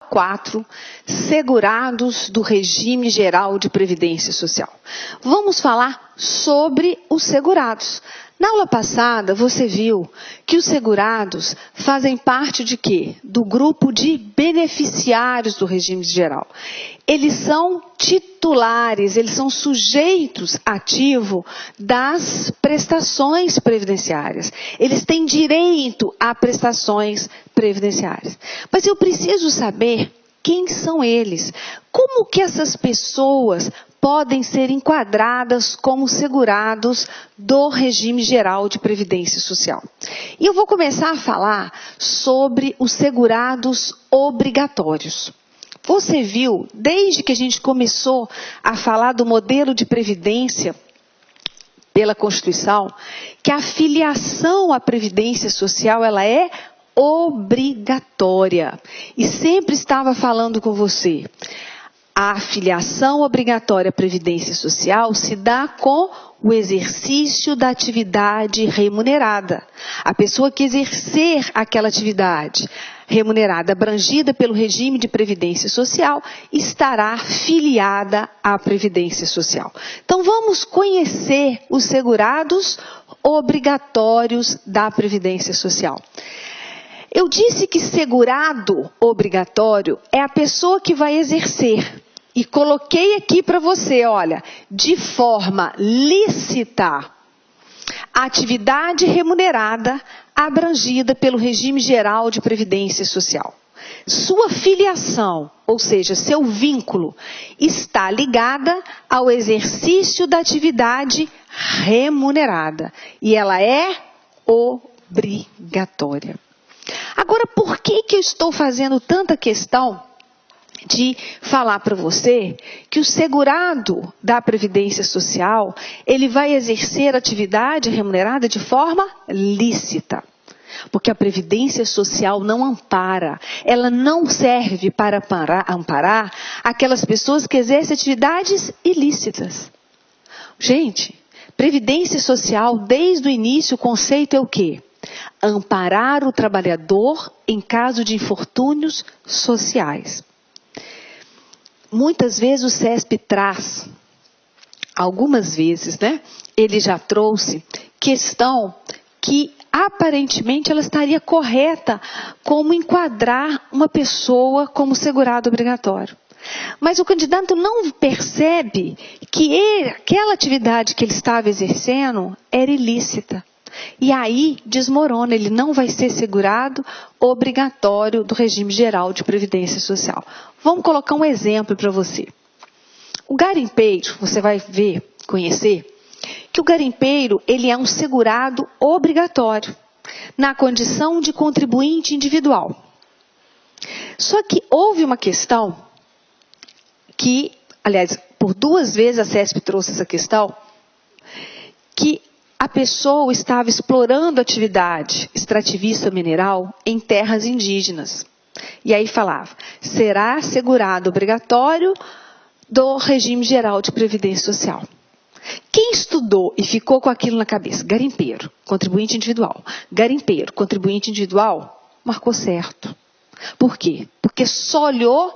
4, segurados do regime geral de previdência social. Vamos falar sobre os segurados. Na aula passada, você viu que os segurados fazem parte de quê? Do grupo de beneficiários do regime geral. Eles são titulares, eles são sujeitos ativos das prestações previdenciárias. Eles têm direito a prestações previdenciárias. Mas eu preciso saber quem são eles. Como que essas pessoas podem ser enquadradas como segurados do regime geral de previdência social. E eu vou começar a falar sobre os segurados obrigatórios. Você viu, desde que a gente começou a falar do modelo de previdência pela Constituição, que a filiação à previdência social, ela é obrigatória. E sempre estava falando com você. A filiação obrigatória à Previdência Social se dá com o exercício da atividade remunerada. A pessoa que exercer aquela atividade remunerada abrangida pelo regime de Previdência Social estará filiada à Previdência Social. Então vamos conhecer os segurados obrigatórios da Previdência Social. Eu disse que segurado obrigatório é a pessoa que vai exercer. E coloquei aqui para você, olha, de forma lícita, a atividade remunerada abrangida pelo regime geral de previdência social. Sua filiação, ou seja, seu vínculo, está ligada ao exercício da atividade remunerada. E ela é obrigatória. Agora, por que eu estou fazendo tanta questão de falar para você que o segurado da Previdência Social, ele vai exercer atividade remunerada de forma lícita? Porque a Previdência Social não ampara, ela não serve para amparar aquelas pessoas que exercem atividades ilícitas. Gente, Previdência Social, desde o início, o conceito é o quê? Amparar o trabalhador em caso de infortúnios sociais. Muitas vezes o CESP traz, algumas vezes, né? Ele já trouxe questão que aparentemente ela estaria correta como enquadrar uma pessoa como segurado obrigatório. Mas o candidato não percebe que aquela atividade que ele estava exercendo era ilícita. E aí desmorona, ele não vai ser segurado obrigatório do regime geral de previdência social. Vamos colocar um exemplo para você. O garimpeiro, você vai ver, conhecer, que o garimpeiro ele é um segurado obrigatório, na condição de contribuinte individual. Só que houve uma questão que, aliás, por 2 vezes a CESP trouxe essa questão, que a pessoa estava explorando atividade extrativista mineral em terras indígenas. E aí falava, será assegurado obrigatório do regime geral de previdência social. Quem estudou e ficou com aquilo na cabeça? Garimpeiro, contribuinte individual. Garimpeiro, contribuinte individual, marcou certo. Por quê? Porque só olhou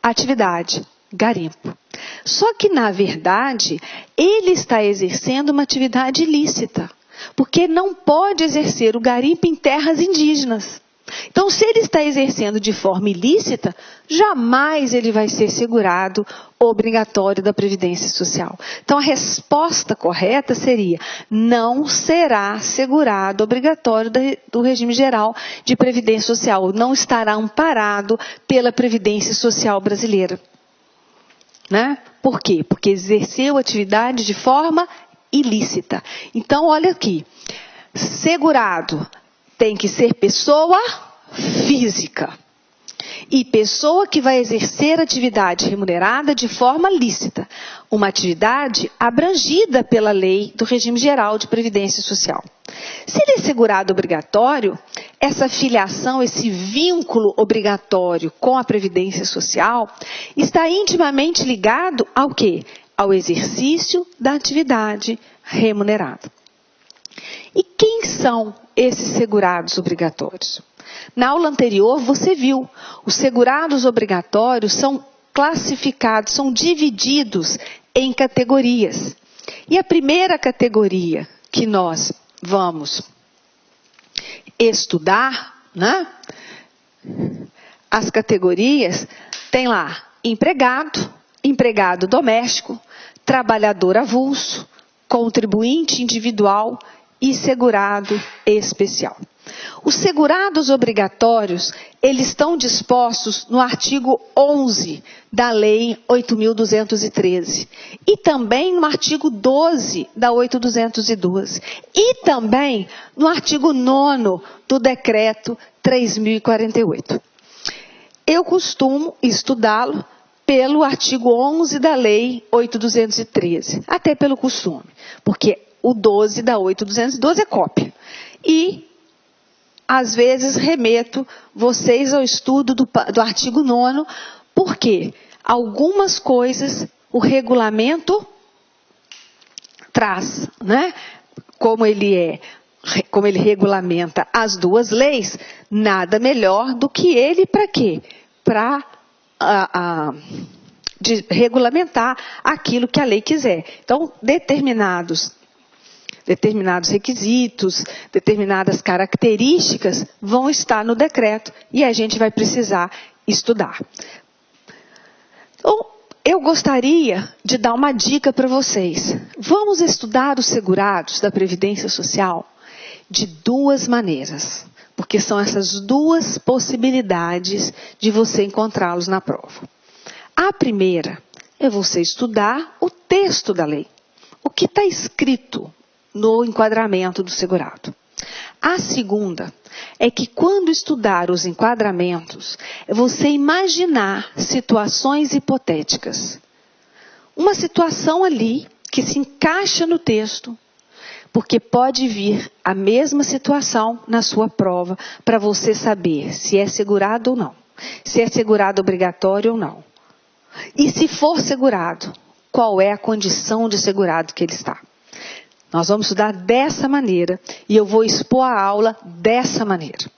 a atividade, garimpo. Só que, na verdade, ele está exercendo uma atividade ilícita, porque não pode exercer o garimpo em terras indígenas. Então, se ele está exercendo de forma ilícita, jamais ele vai ser segurado obrigatório da Previdência Social. Então, a resposta correta seria, não será segurado obrigatório do regime geral de Previdência Social, não estará amparado pela Previdência Social brasileira. Né? Por quê? Porque exerceu atividade de forma ilícita. Então, olha aqui, segurado tem que ser pessoa física. E pessoa que vai exercer atividade remunerada de forma lícita. Uma atividade abrangida pela lei do regime geral de previdência social. Se ele é segurado obrigatório, essa filiação, esse vínculo obrigatório com a previdência social está intimamente ligado ao quê? Ao exercício da atividade remunerada. E quem são esses segurados obrigatórios? Na aula anterior, você viu, os segurados obrigatórios são classificados, são divididos em categorias. E a primeira categoria que nós vamos estudar, né? As categorias tem lá empregado, empregado doméstico, trabalhador avulso, contribuinte individual e segurado especial. Os segurados obrigatórios, eles estão dispostos no artigo 11 da Lei 8.213 e também no artigo 12 da 8.212 e também no artigo 9º do Decreto 3.048. Eu costumo estudá-lo pelo artigo 11 da Lei 8.213, até pelo costume, porque o 12 da 8.212 é cópia. E às vezes remeto vocês ao estudo do artigo 9º, porque algumas coisas o regulamento traz, né? Como ele regulamenta as duas leis, nada melhor do que ele para quê? Para regulamentar aquilo que a lei quiser. Então, determinados requisitos, determinadas características vão estar no decreto e a gente vai precisar estudar. Então, eu gostaria de dar uma dica para vocês. Vamos estudar os segurados da Previdência Social de duas maneiras, porque são essas duas possibilidades de você encontrá-los na prova. A primeira é você estudar o texto da lei, o que está escrito no enquadramento do segurado. A segunda é que quando estudar os enquadramentos, é você imaginar situações hipotéticas. Uma situação ali que se encaixa no texto, porque pode vir a mesma situação na sua prova para você saber se é segurado ou não, se é segurado obrigatório ou não. E se for segurado, qual é a condição de segurado que ele está. Nós vamos estudar dessa maneira e eu vou expor a aula dessa maneira,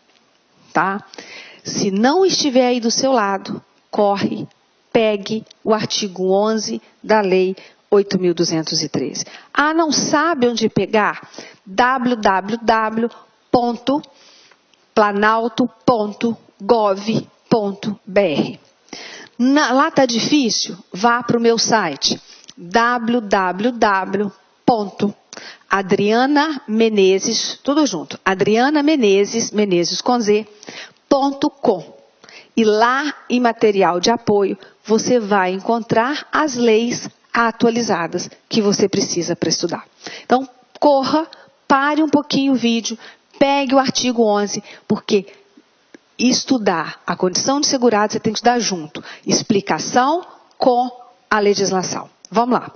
tá? Se não estiver aí do seu lado, corre, pegue o artigo 11 da Lei 8.213. Ah, não sabe onde pegar? www.planalto.gov.br. Lá está difícil? Vá para o meu site www.Adriana Menezes, tudo junto, Adriana Menezes, Menezes com Z.com. E lá em material de apoio você vai encontrar as leis atualizadas que você precisa para estudar. Então, corra, pare um pouquinho o vídeo, pegue o artigo 11, porque estudar a condição de segurado você tem que estudar junto. Explicação com a legislação. Vamos lá.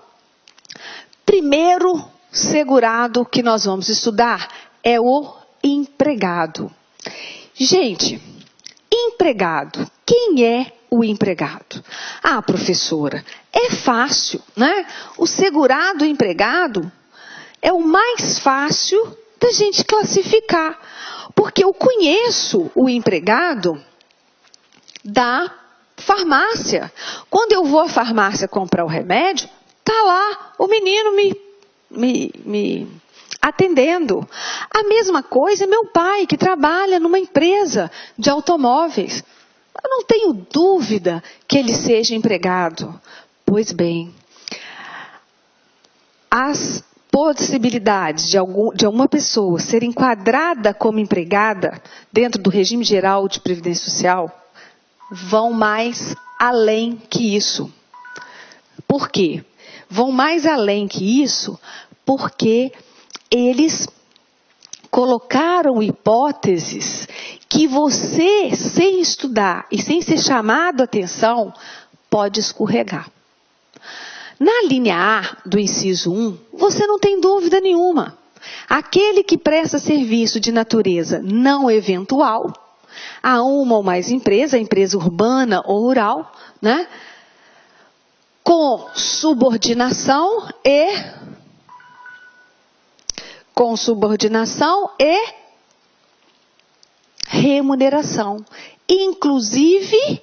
Primeiro segurado que nós vamos estudar é o empregado. Gente, empregado, quem é o empregado? Ah, professora, é fácil, né? O segurado empregado é o mais fácil da gente classificar, porque eu conheço o empregado da farmácia. Quando eu vou à farmácia comprar o remédio, tá lá o menino me atendendo. A mesma coisa é meu pai, que trabalha numa empresa de automóveis. Eu não tenho dúvida que ele seja empregado. Pois bem, as possibilidades de alguma pessoa ser enquadrada como empregada dentro do regime geral de previdência social vão mais além que isso. Por quê? Vão mais além que isso porque eles colocaram hipóteses que você, sem estudar e sem ser chamado a atenção, pode escorregar. Na linha A do inciso 1, você não tem dúvida nenhuma. Aquele que presta serviço de natureza não eventual, a uma ou mais empresa, empresa urbana ou rural, né? Com subordinação e remuneração, inclusive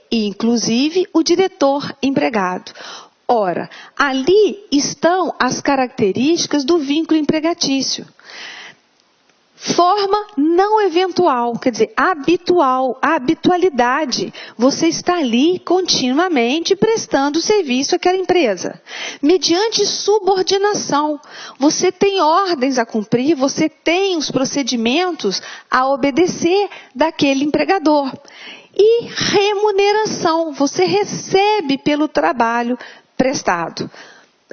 o diretor empregado. Ora, ali estão as características do vínculo empregatício. Forma não eventual, quer dizer, habitual, a habitualidade. Você está ali continuamente prestando serviço àquela empresa. Mediante subordinação, você tem ordens a cumprir, você tem os procedimentos a obedecer daquele empregador. E remuneração, você recebe pelo trabalho prestado.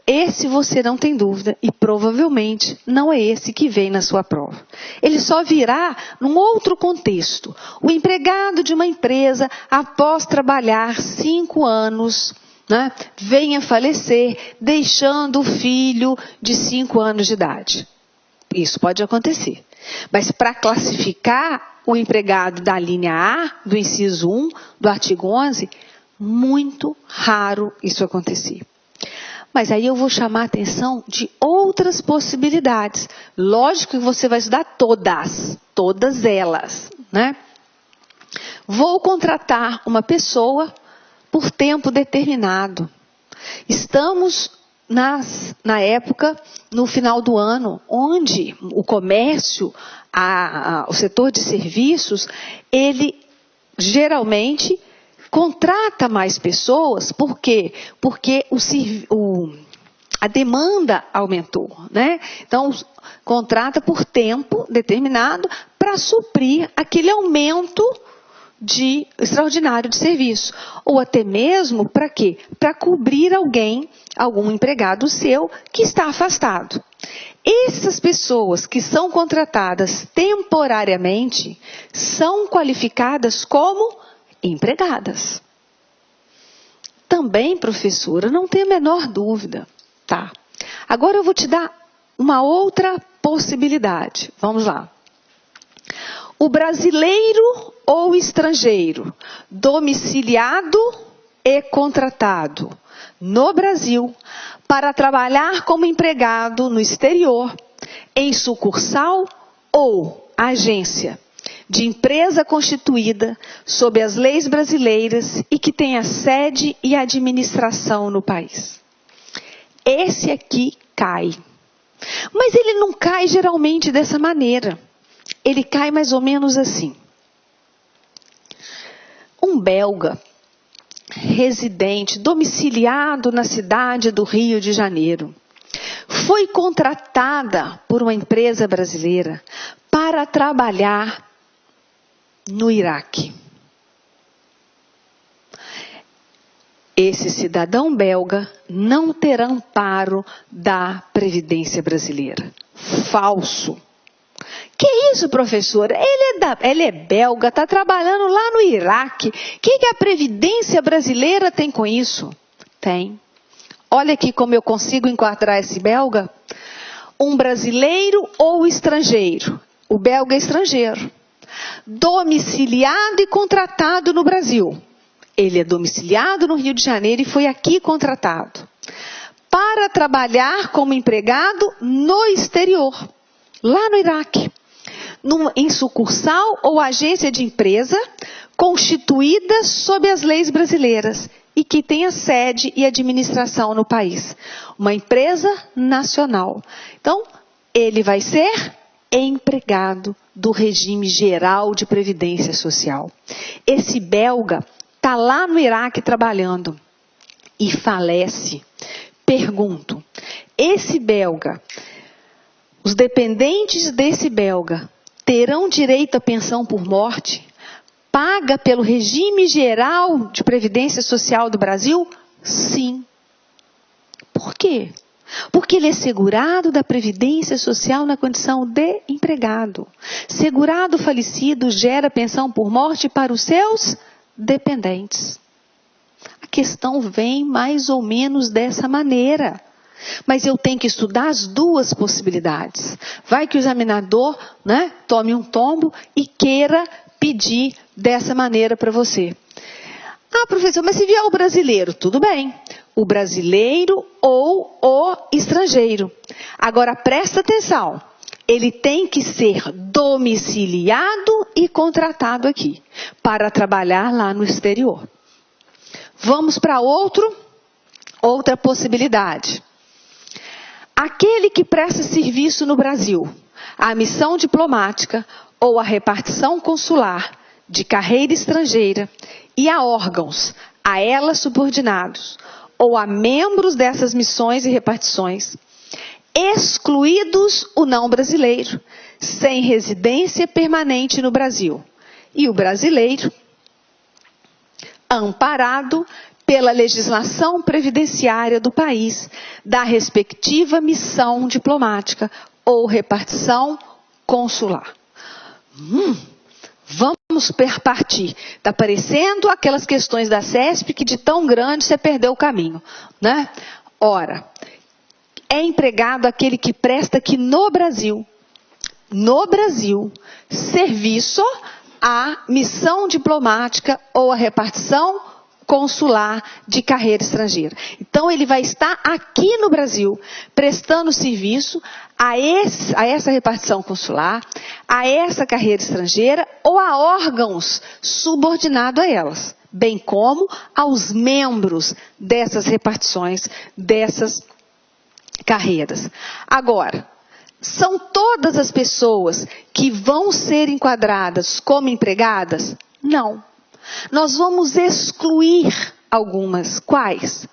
Esse você não tem dúvida e provavelmente não é esse que vem na sua prova. Ele só virá num outro contexto. O empregado de uma empresa, após trabalhar 5 anos, né, vem a falecer, deixando o filho de 5 anos de idade. Isso pode acontecer. Mas para classificar o empregado da linha A, do inciso 1, do artigo 11, muito raro isso acontecer. Mas aí eu vou chamar a atenção de outras possibilidades. Lógico que você vai estudar todas elas, né? Vou contratar uma pessoa por tempo determinado. Estamos na época, no final do ano, onde o comércio, o setor de serviços, ele geralmente contrata mais pessoas, por quê? Porque a demanda aumentou, né? Então, contrata por tempo determinado para suprir aquele aumento extraordinário de serviço. Ou até mesmo para quê? Para cobrir algum empregado seu que está afastado. Essas pessoas que são contratadas temporariamente são qualificadas como empregadas. Também, professora, não tenho a menor dúvida. Tá. Agora eu vou te dar uma outra possibilidade. Vamos lá. O brasileiro ou estrangeiro, domiciliado e contratado no Brasil para trabalhar como empregado no exterior, em sucursal ou agência de empresa constituída sob as leis brasileiras e que tenha sede e administração no país. Esse aqui cai. Mas ele não cai geralmente dessa maneira. Ele cai mais ou menos assim. Um belga residente, domiciliado na cidade do Rio de Janeiro, foi contratada por uma empresa brasileira para trabalhar no Iraque. Esse cidadão belga não terá amparo da Previdência Brasileira. Falso. Que isso, professora? Ele é belga, está trabalhando lá no Iraque. O que a Previdência Brasileira tem com isso? Tem. Olha aqui como eu consigo enquadrar esse belga. Um brasileiro ou estrangeiro. O belga é estrangeiro. Domiciliado e contratado no Brasil. Ele é domiciliado no Rio de Janeiro e foi aqui contratado para trabalhar como empregado no exterior, lá no Iraque, em sucursal ou agência de empresa constituída sob as leis brasileiras e que tenha sede e administração no país. Uma empresa nacional. Então, ele vai ser empregado do regime geral de previdência social. Esse belga está lá no Iraque trabalhando e falece. Pergunto, esse belga, os dependentes desse belga terão direito à pensão por morte? Paga pelo regime geral de previdência social do Brasil? Sim. Por quê? Porque ele é segurado da Previdência Social na condição de empregado. Segurado falecido gera pensão por morte para os seus dependentes. A questão vem mais ou menos dessa maneira. Mas eu tenho que estudar as duas possibilidades. Vai que o examinador, né, tome um tombo e queira pedir dessa maneira para você. Ah, professor, mas se vier o brasileiro, tudo bem. O brasileiro ou o estrangeiro. Agora, presta atenção. ele tem que ser domiciliado e contratado aqui, para trabalhar lá no exterior. Vamos para outra possibilidade. Aquele que presta serviço no Brasil, a missão diplomática ou a repartição consular de carreira estrangeira e a órgãos a ela subordinados ou a membros dessas missões e repartições, excluídos o não brasileiro, sem residência permanente no Brasil, e o brasileiro, amparado pela legislação previdenciária do país, da respectiva missão diplomática ou repartição consular. Vamos partir. Está parecendo aquelas questões da CESP que de tão grande você perdeu o caminho, né? Ora, é empregado aquele que presta aqui no Brasil, serviço à missão diplomática ou à repartição consular de carreira estrangeira. Então, ele vai estar aqui no Brasil, prestando serviço a essa repartição consular, a essa carreira estrangeira ou a órgãos subordinados a elas, bem como aos membros dessas repartições, dessas carreiras. Agora, são todas as pessoas que vão ser enquadradas como empregadas? Não. Nós vamos excluir algumas. Quais?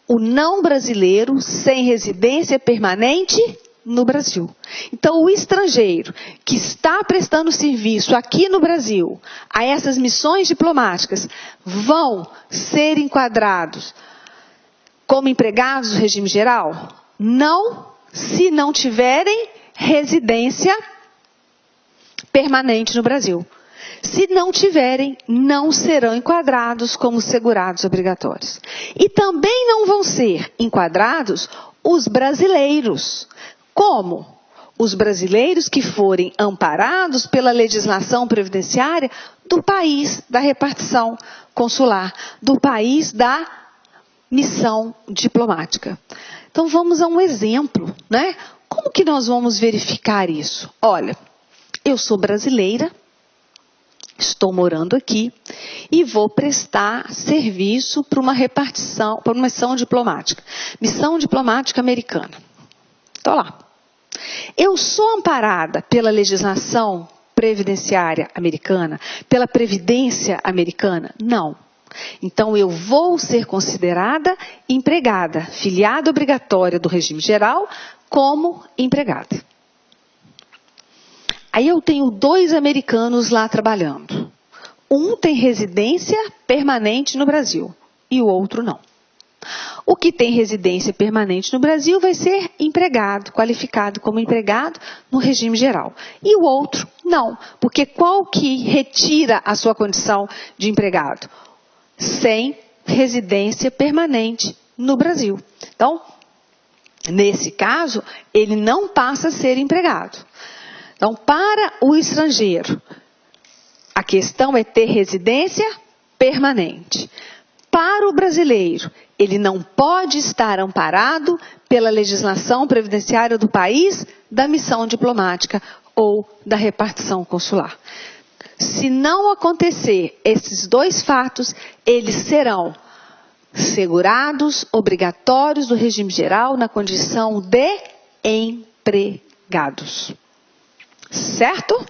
O não brasileiro sem residência permanente no Brasil. Então, o estrangeiro que está prestando serviço aqui no Brasil a essas missões diplomáticas vão ser enquadrados como empregados do regime geral? Não, se não tiverem residência permanente no Brasil. Se não tiverem, não serão enquadrados como segurados obrigatórios. E também não vão ser enquadrados os brasileiros. Como? Os brasileiros que forem amparados pela legislação previdenciária do país da repartição consular, do país da missão diplomática. Então vamos a um exemplo, né? Como que nós vamos verificar isso? Olha, eu sou brasileira, estou morando aqui e vou prestar serviço para uma repartição, para uma missão diplomática americana. Estou lá. Eu sou amparada pela legislação previdenciária americana, pela previdência americana? Não. Então, eu vou ser considerada empregada, filiada obrigatória do regime geral, como empregada. Aí eu tenho 2 americanos lá trabalhando. Um tem residência permanente no Brasil e o outro não. O que tem residência permanente no Brasil vai ser empregado, qualificado como empregado no regime geral. E o outro não, porque qual que retira a sua condição de empregado? Sem residência permanente no Brasil. Então, nesse caso, ele não passa a ser empregado. Então, para o estrangeiro, a questão é ter residência permanente. Para o brasileiro, ele não pode estar amparado pela legislação previdenciária do país da missão diplomática ou da repartição consular. Se não acontecer esses 2 fatos, eles serão segurados obrigatórios do regime geral na condição de empregados. Certo?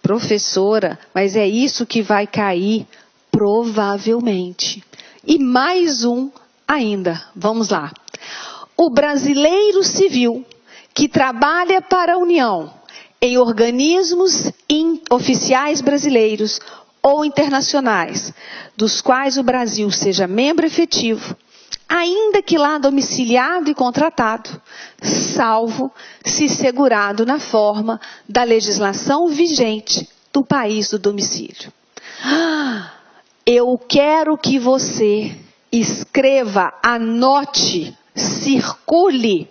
Professora, mas é isso que vai cair? Provavelmente. E mais um ainda. Vamos lá. O brasileiro civil que trabalha para a União em organismos oficiais brasileiros ou internacionais, dos quais o Brasil seja membro efetivo, ainda que lá domiciliado e contratado, salvo se segurado na forma da legislação vigente do país do domicílio. Eu quero que você escreva, anote, circule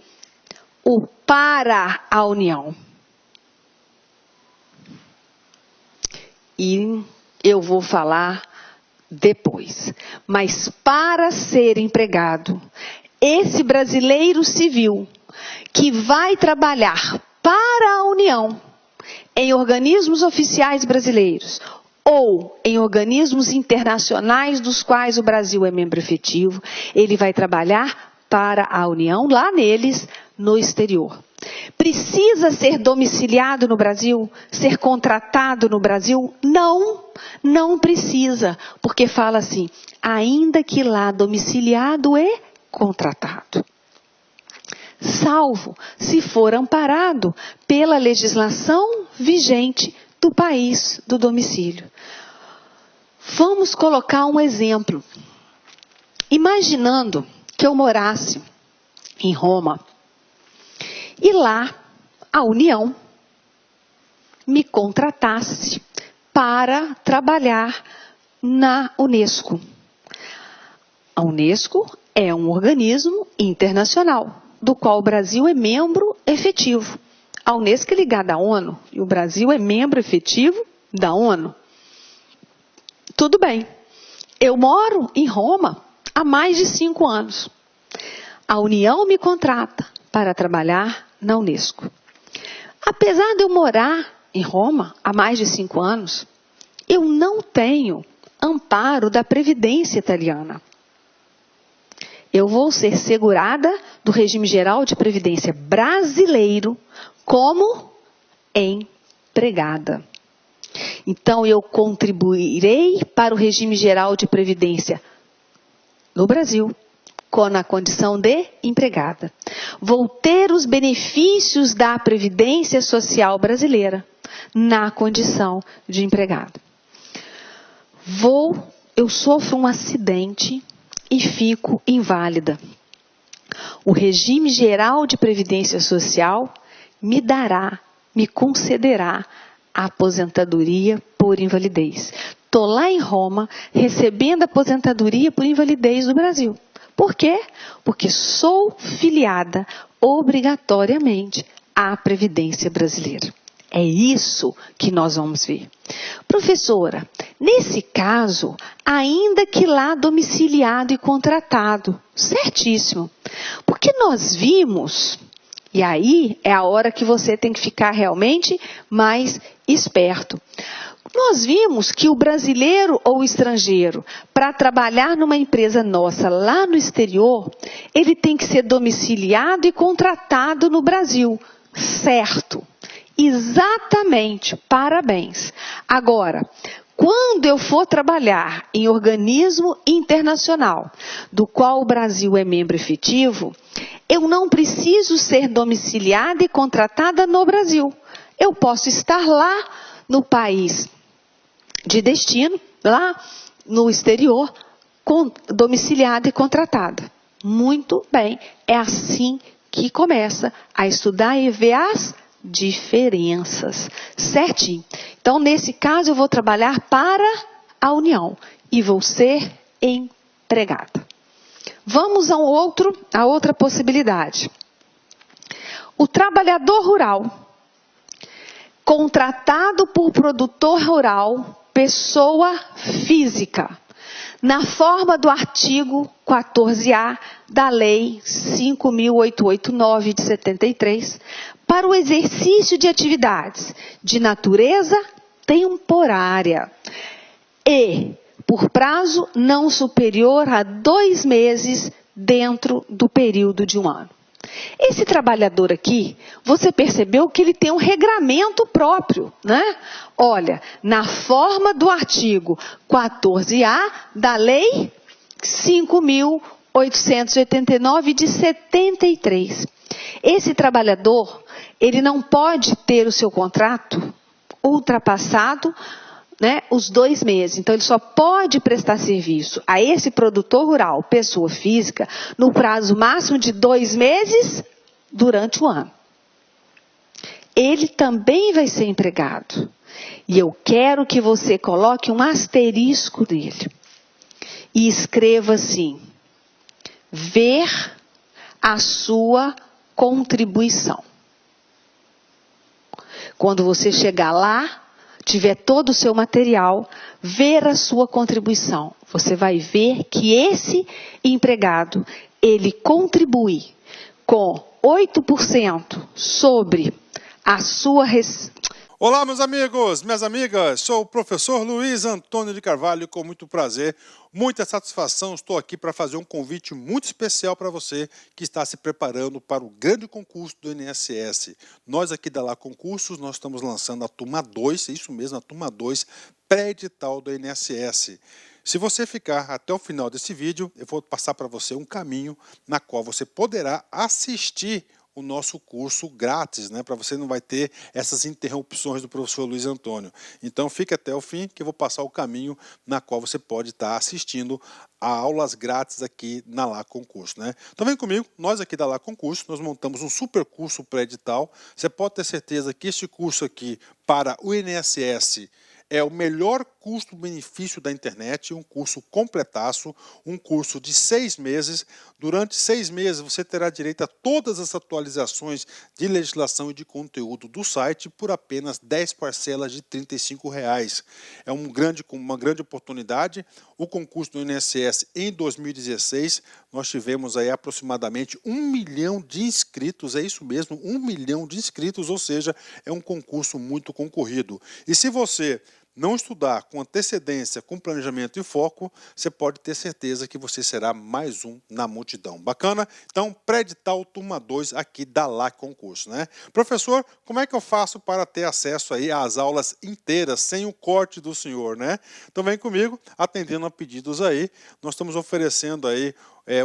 o para a União. E eu vou falar depois. Mas para ser empregado, esse brasileiro civil que vai trabalhar para a União em organismos oficiais brasileiros ou em organismos internacionais dos quais o Brasil é membro efetivo, ele vai trabalhar para a União, lá neles, no exterior. Precisa ser domiciliado no Brasil? Ser contratado no Brasil? Não, não precisa, porque fala assim, ainda que lá domiciliado e contratado. Salvo se for amparado pela legislação vigente do país do domicílio. Vamos colocar um exemplo. Imaginando que eu morasse em Roma e lá a União me contratasse para trabalhar na Unesco. A Unesco é um organismo internacional, do qual o Brasil é membro efetivo. A Unesco é ligada à ONU e o Brasil é membro efetivo da ONU. Tudo bem. Eu moro em Roma há mais de 5 anos. A União me contrata para trabalhar na Unesco. Apesar de eu morar em Roma há mais de 5 anos, eu não tenho amparo da Previdência italiana. Eu vou ser segurada do regime geral de previdência brasileiro como empregada. Então, eu contribuirei para o regime geral de previdência no Brasil, na condição de empregada. Vou ter os benefícios da Previdência Social brasileira na condição de empregada. Eu sofro um acidente e fico inválida. O regime geral de previdência social me concederá a aposentadoria por invalidez. Estou lá em Roma recebendo a aposentadoria por invalidez do Brasil. Por quê? Porque sou filiada obrigatoriamente à Previdência brasileira. É isso que nós vamos ver. Professora, nesse caso, ainda que lá domiciliado e contratado, certíssimo. Porque nós vimos, e aí é a hora que você tem que ficar realmente mais esperto. Nós vimos que o brasileiro ou o estrangeiro, para trabalhar numa empresa nossa lá no exterior, ele tem que ser domiciliado e contratado no Brasil. Certo. Exatamente, parabéns. Agora, quando eu for trabalhar em organismo internacional, do qual o Brasil é membro efetivo, eu não preciso ser domiciliada e contratada no Brasil. Eu posso estar lá no país de destino, lá no exterior, domiciliada e contratada. Muito bem, é assim que começa a estudar e ver as diferenças, certinho. Então, nesse caso, eu vou trabalhar para a União e vou ser empregada. Vamos a outra possibilidade. O trabalhador rural, contratado por produtor rural, pessoa física, na forma do artigo 14A da Lei 5.889 de 73, para o exercício de atividades de natureza temporária e por prazo não superior a 2 meses dentro do período de 1 ano. Esse trabalhador aqui, você percebeu que ele tem um regramento próprio, né? Olha, na forma do artigo 14A da Lei 5.889 de 73. Esse trabalhador, ele não pode ter o seu contrato ultrapassado, né, os 2 meses. Então, ele só pode prestar serviço a esse produtor rural, pessoa física, no prazo máximo de 2 meses durante o ano. Ele também vai ser empregado. E eu quero que você coloque um asterisco nele. E escreva assim: ver a sua contribuição. Quando você chegar lá, tiver todo o seu material, ver a sua contribuição. Você vai ver que esse empregado, ele contribui com 8% sobre a sua Olá, meus amigos, minhas amigas, sou o professor Luiz Antônio de Carvalho, com muito prazer, muita satisfação, estou aqui para fazer um convite muito especial para você que está se preparando para o grande concurso do INSS. Nós aqui da Lá Concursos, nós estamos lançando a turma 2, isso mesmo, a turma 2, pré-edital do INSS. Se você ficar até o final desse vídeo, eu vou passar para você um caminho na qual você poderá assistir o nosso curso grátis, né? Para você não vai ter essas interrupções do professor Luiz Antônio. Então fique até o fim que eu vou passar o caminho na qual você pode estar assistindo a aulas grátis aqui na Lá Concurso, né? Então vem comigo, nós aqui da Lá Concurso, nós montamos um super curso pré-edital. Você pode ter certeza que este curso aqui para o INSS é o melhor custo-benefício da internet, um curso completaço, um curso de 6 meses. Durante 6 meses você terá direito a todas as atualizações de legislação e de conteúdo do site por apenas 10 parcelas de R$ 35. É uma grande oportunidade. O concurso do INSS em 2016, nós tivemos aí aproximadamente 1 milhão de inscritos, é isso mesmo, 1 milhão de inscritos, ou seja, é um concurso muito concorrido. E se você não estudar com antecedência, com planejamento e foco, você pode ter certeza que você será mais um na multidão. Bacana? Então, pré-edital turma 2 aqui da Lá Concurso, né? Professor, como é que eu faço para ter acesso aí às aulas inteiras, sem o corte do senhor, né? Então vem comigo, atendendo a pedidos aí. Nós estamos oferecendo aí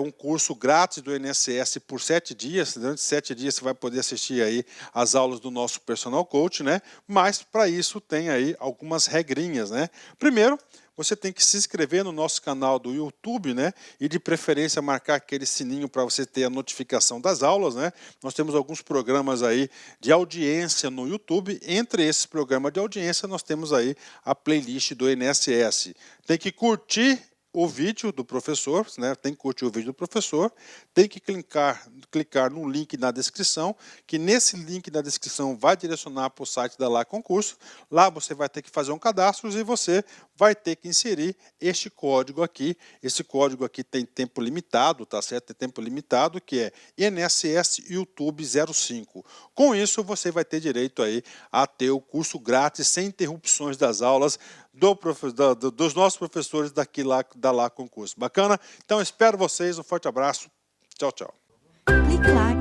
um curso grátis do INSS por 7 dias. Durante 7 dias você vai poder assistir aí as aulas do nosso personal coach, né? Mas para isso tem aí algumas regrinhas, né? Primeiro, você tem que se inscrever no nosso canal do YouTube, né? E de preferência marcar aquele sininho para você ter a notificação das aulas, né? Nós temos alguns programas aí de audiência no YouTube. Entre esses programas de audiência, nós temos aí a playlist do INSS. Tem que curtir o vídeo do professor, né? Tem que curtir o vídeo do professor, tem que clicar no link na descrição, que nesse link na descrição vai direcionar para o site da Lá Concurso. Lá você vai ter que fazer um cadastro e você vai ter que inserir este código aqui. Esse código aqui tem tempo limitado, tá certo? Tem tempo limitado, que é INSS YouTube 05. Com isso, você vai ter direito aí a ter o curso grátis, sem interrupções das aulas, dos nossos professores daqui da Lá Concurso. Bacana? Então espero vocês, um forte abraço. Tchau, tchau. Clique lá.